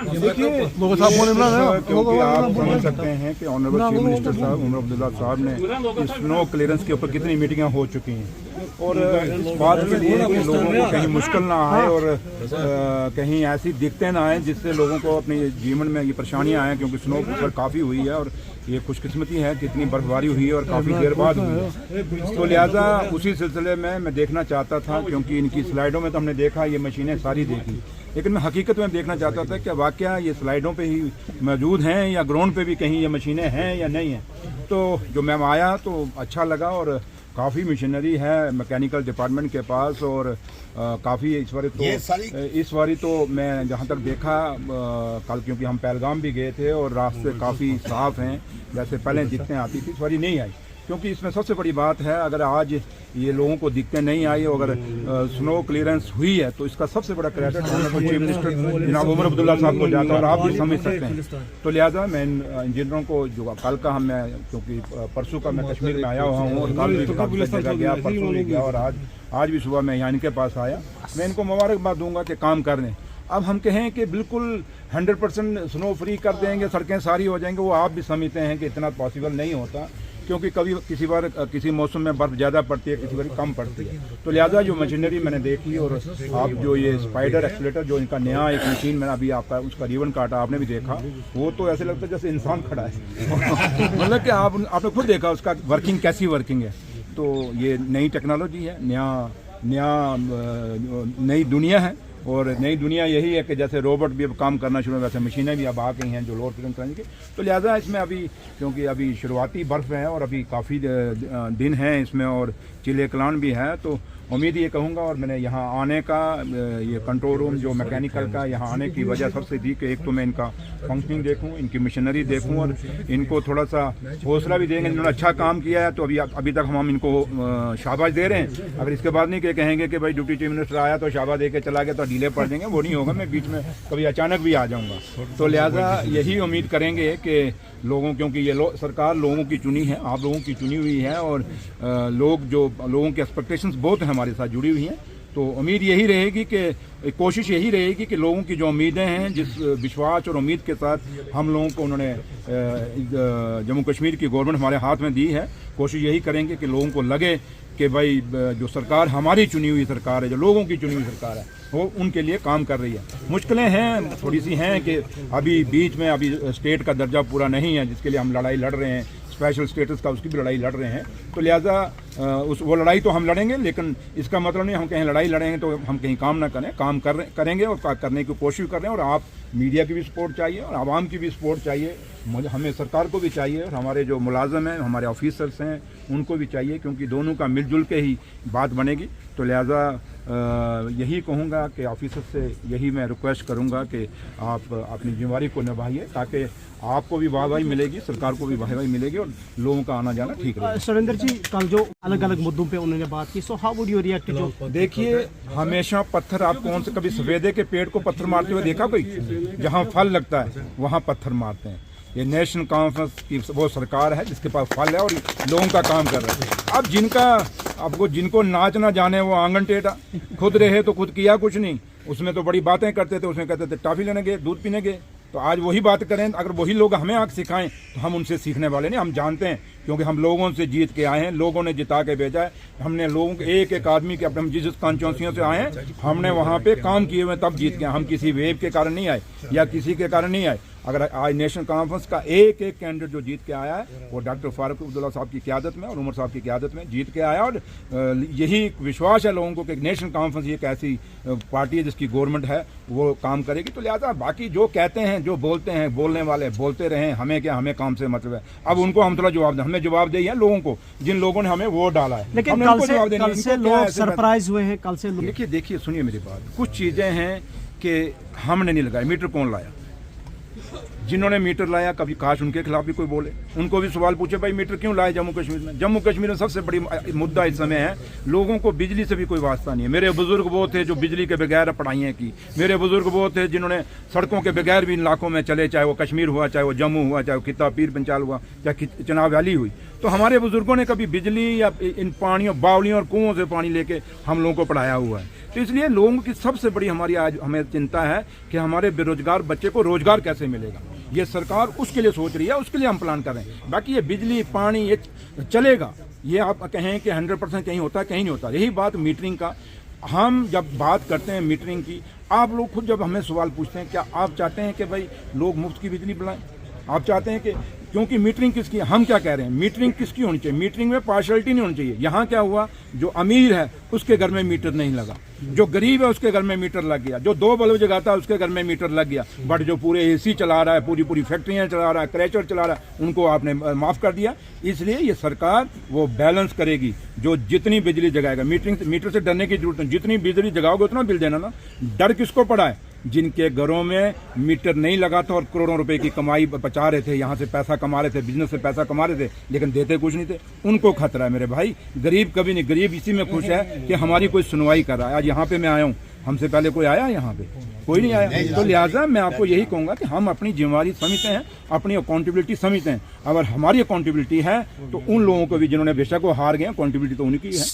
देखिए क्योंकि आप समझ सकते हैं कि ऑनरेबल चीफ मिनिस्टर साहब उमर अब्दुल्ला साहब ने स्नो क्लियरेंस के ऊपर कितनी मीटिंगें हो चुकी हैं और इस बात के लिए कि लोगों को कहीं मुश्किल ना आए और कहीं ऐसी दिक्कतें ना आए जिससे लोगों को अपने जीवन में ये परेशानियां आएँ, क्योंकि स्नो काफ़ी हुई है और ये खुशकिस्मती है कि इतनी बर्फबारी हुई है और काफ़ी देर बाद हुई है। तो लिहाजा उसी सिलसिले में मैं देखना चाहता था, क्योंकि इनकी स्लाइडों में तो हमने देखा, ये मशीनें सारी देखी, लेकिन मैं हकीकत में देखना चाहता था कि वाकया ये स्लाइडों पे ही मौजूद हैं या ग्राउंड पे भी कहीं ये मशीनें हैं या नहीं हैं। तो जो मैं आया तो अच्छा लगा और काफ़ी मशीनरी है मैकेनिकल डिपार्टमेंट के पास और काफ़ी इस बारी तो मैं जहाँ तक देखा कल, क्योंकि हम पहलगाम भी गए थे और रास्ते काफ़ी साफ़ हैं, जैसे पहले दिक्कतें आती थी इस बारी नहीं आई। क्योंकि इसमें सबसे बड़ी बात है, अगर आज ये लोगों को दिक्कतें नहीं आई, अगर स्नो क्लियरेंस हुई है तो इसका सबसे बड़ा क्रेडिट चीफ मिनिस्टर जनाब उमर अब्दुल्ला साहब को जाता है और आप भी समझ सकते हैं। तो लिहाजा मैं इंजीनियरों को जो कल का मैं क्योंकि परसों का मैं कश्मीर में आया हुआ हूँ और कल भी काफ़ी जगह गया, परसों भी गया और आज भी सुबह मैं यहाँ इनके पास आया, मैं इनको मुबारकबाद दूंगा कि काम कर रहे। अब हम कहें कि बिल्कुल 100% स्नो फ्री कर देंगे, सड़कें सारी हो जाएंगी, वो आप भी समझते हैं कि इतना पॉसिबल नहीं होता, क्योंकि कभी किसी बार किसी मौसम में बर्फ़ ज़्यादा पड़ती है, किसी बार कम पड़ती है। तो लिहाजा जो मशीनरी मैंने देख ली और आप जो ये स्पाइडर एक्सीलेटर जो इनका नया एक मशीन मैंने अभी आपका उसका रिबन काटा, आपने भी देखा, वो तो ऐसे लगता है जैसे इंसान खड़ा है मतलब कि आपने खुद देखा उसका वर्किंग कैसी वर्किंग है। तो ये नई टेक्नोलॉजी है, नई दुनिया है और नई दुनिया यही है कि जैसे रोबोट भी अब काम करना शुरू, वैसे मशीनें भी अब आ गई हैं जो लोड क्लियरेंस करने की। तो लिहाजा इसमें अभी क्योंकि अभी शुरुआती बर्फ़ है और अभी काफ़ी दिन हैं इसमें और चिले कलान भी है, तो उम्मीद ये कहूँगा और मैंने यहाँ आने का ये कंट्रोल रूम जो मैकेनिकल का यहाँ आने की वजह सबसे थी कि एक तो मैं इनका फंक्शनिंग देखूँ, इनकी मशीनरी देखूँ और इनको थोड़ा सा हौसला भी देंगे। इन्होंने अच्छा काम किया है तो अभी तक हम इनको शाबाश दे रहे हैं। अगर इसके बाद नहीं कहेंगे कि भाई डिप्टी चीफ मिनिस्टर आया तो शाबाश दे के चला गया तो डीले पड़ देंगे, वो नहीं होगा, मैं बीच में कभी अचानक भी आ जाऊँगा। तो लिहाजा यही उम्मीद करेंगे कि लोगों, क्योंकि ये सरकार लोगों की चुनी है, आप लोगों की चुनी हुई है और लोगों की एक्सपेक्टेशंस बहुत हैं हमारे साथ जुड़ी हुई हैं। तो उम्मीद यही रहेगी कि कोशिश यही रहेगी कि लोगों की जो उम्मीदें हैं, जिस विश्वास और उम्मीद के साथ हम लोगों को उन्होंने जम्मू कश्मीर की गवर्नमेंट हमारे हाथ में दी है, कोशिश यही करेंगे कि लोगों को लगे कि भाई जो सरकार हमारी चुनी हुई सरकार है, जो लोगों की चुनी हुई सरकार है, वो उनके लिए काम कर रही है। मुश्किलें हैं, थोड़ी सी हैं कि अभी बीच में अभी स्टेट का दर्जा पूरा नहीं है, जिसके लिए हम लड़ाई लड़ रहे हैं, स्पेशल स्टेटस का उसकी भी लड़ाई लड़ रहे हैं। तो लिहाजा वो लड़ाई तो हम लड़ेंगे, लेकिन इसका मतलब नहीं हम कहीं लड़ाई लड़ेंगे तो हम कहीं काम ना करें, काम करेंगे और करने की कोशिश कर रहे हैं। और आप मीडिया की भी सपोर्ट चाहिए और आवाम की भी सपोर्ट चाहिए, हमें सरकार को भी चाहिए और हमारे जो मुलाजम हैं, हमारे ऑफिसर्स हैं, उनको भी चाहिए, क्योंकि दोनों का मिलजुल के ही बात बनेगी। तो लिहाजा यही कहूँगा कि ऑफिसर से यही मैं रिक्वेस्ट करूँगा कि आप अपनी जिम्मेदारी को निभाइए, ताकि आपको भी वाहवाही मिलेगी, सरकार को भी वाहवाही मिलेगी और लोगों का आना जाना ठीक रहेगा। सुरेंद्र जी, कल जो अलग अलग मुद्दों पे उन्होंने बात की, so how would you react? जो देखिए, हमेशा पत्थर, आप कौन से कभी सफेदे के पेड़ को पत्थर मारते हुए देखा कोई? जहाँ फल लगता है वहाँ पत्थर मारते हैं। ये नेशनल कॉन्फ्रेंस की वो सरकार है जिसके पास फल है और लोगों का काम कर रहा है। अब जिनको नाच ना जाने वो आंगन टेढ़ा, खुद रहे तो खुद किया कुछ नहीं, उसमें तो बड़ी बातें करते थे, उसमें कहते थे टॉफी लेने गए, दूध पीने गए। तो आज वही बात करें, अगर वही लोग हमें आग सिखाएं तो हम उनसे सीखने वाले नहीं। हम जानते हैं, क्योंकि हम लोगों से जीत के आए हैं, लोगों ने जिता के भेजा है। हमने लोगों के एक एक आदमी के, अपने जिस कॉन्स्टिट्यूंसियों से आए हैं, हमने वहाँ पे काम किए हुए तब जीत गए। हम किसी वेव के कारण नहीं आए या किसी के कारण नहीं आए। अगर आज नेशनल कॉन्फ्रेंस का एक एक कैंडिडेट जो जीत के आया है वो डॉक्टर फारूक अब्दुल्ला साहब की क़यादत में और उमर साहब की क़यादत में जीत के आया। और यही विश्वास है लोगों को कि नेशनल कॉन्फ्रेंस एक ऐसी पार्टी है जिसकी गवर्नमेंट है, वो काम करेगी। तो लिहाजा बाकी जो कहते हैं, जो बोलते हैं, बोलने वाले बोलते रहें, हमें क्या, हमें काम से मतलब है। अब उनको हम थोड़ा जवाब दें, हमें जवाब दें लोगों को जिन लोगों ने हमें वोट डाला है। लेकिन कल से लोग सरप्राइज हुए हैं। कल से देखिए सुनिए मेरी बात, कुछ चीज़ें हैं कि हमने नहीं लगाई। मीटर कौन लाया? जिन्होंने मीटर लाया, कभी काश उनके खिलाफ भी कोई बोले, उनको भी सवाल पूछे भाई मीटर क्यों लाए जम्मू कश्मीर में। जम्मू कश्मीर में सबसे बड़ी मुद्दा इस समय है, लोगों को बिजली से भी कोई वास्ता नहीं है। मेरे बुजुर्ग वो थे जो बिजली के बगैर पढ़ाइयाँ की, मेरे बुजुर्ग वो थे जिन्होंने सड़कों के बगैर भी इन इलाकों में चले, चाहे वो कश्मीर हुआ, चाहे वो जम्मू हुआ, चाहे वो खिता पीर पंचाल हुआ, चाहे चिनाब वैली हुई। तो हमारे बुजुर्गों ने कभी बिजली या इन पानियों बावलियों और कुओं से पानी लेके हम लोगों को पढ़ाया हुआ है। तो इसलिए लोगों की सबसे बड़ी हमारी आज हमें चिंता है कि हमारे बेरोजगार बच्चे को रोजगार कैसे मिलेगा। ये सरकार उसके लिए सोच रही है, उसके लिए हम प्लान कर रहे हैं। बाकी ये बिजली पानी ये चलेगा, ये आप कहें कि 100% कहीं होता है, कहीं नहीं होता। यही बात मीटरिंग का, हम जब बात करते हैं मीटरिंग की, आप लोग खुद जब हमें सवाल पूछते हैं क्या आप चाहते हैं कि भाई लोग मुफ्त की बिजली बुलाएं? आप चाहते हैं कि, क्योंकि मीटरिंग किसकी, हम क्या कह रहे हैं, मीटरिंग किसकी होनी चाहिए? मीटरिंग में पार्शलिटी नहीं होनी चाहिए। यहाँ क्या हुआ, जो अमीर है उसके घर में मीटर नहीं लगा, जो गरीब है उसके घर में मीटर लग गया, जो 2 बल्ब जगाता है उसके घर में मीटर लग गया, बट जो पूरे एसी चला रहा है, पूरी फैक्ट्रियां चला रहा है, क्रैचर चला रहा है, उनको आपने माफ कर दिया। इसलिए ये सरकार वो बैलेंस करेगी, जो जितनी बिजली जगाएगा, मीटर से डरने की जरूरत नहीं, जितनी बिजली जगाओगे उतना बिल देना ना। डर किसको पड़ा है? जिनके घरों में मीटर नहीं लगा था और करोड़ों रुपए की कमाई बचा रहे थे, यहाँ से पैसा कमा रहे थे, बिजनेस से पैसा कमा रहे थे, लेकिन देते कुछ नहीं थे, उनको खतरा है मेरे भाई। गरीब कभी नहीं, गरीब इसी में खुश है कि हमारी कोई सुनवाई कर रहा है। आज यहाँ पे मैं आया हूँ, हमसे पहले कोई आया यहाँ पे? कोई नहीं आया। तो लिहाजा मैं आपको यही कहूँगा कि हम अपनी जिम्मेवारी समझते हैं, अपनी अकाउंटेबिलिटी समझते हैं। अगर हमारी अकाउंटेबिलिटी है तो उन लोगों को भी जिन्होंने बेशक वो हार गए, अकाउंटेबिलिटी तो उनकी है।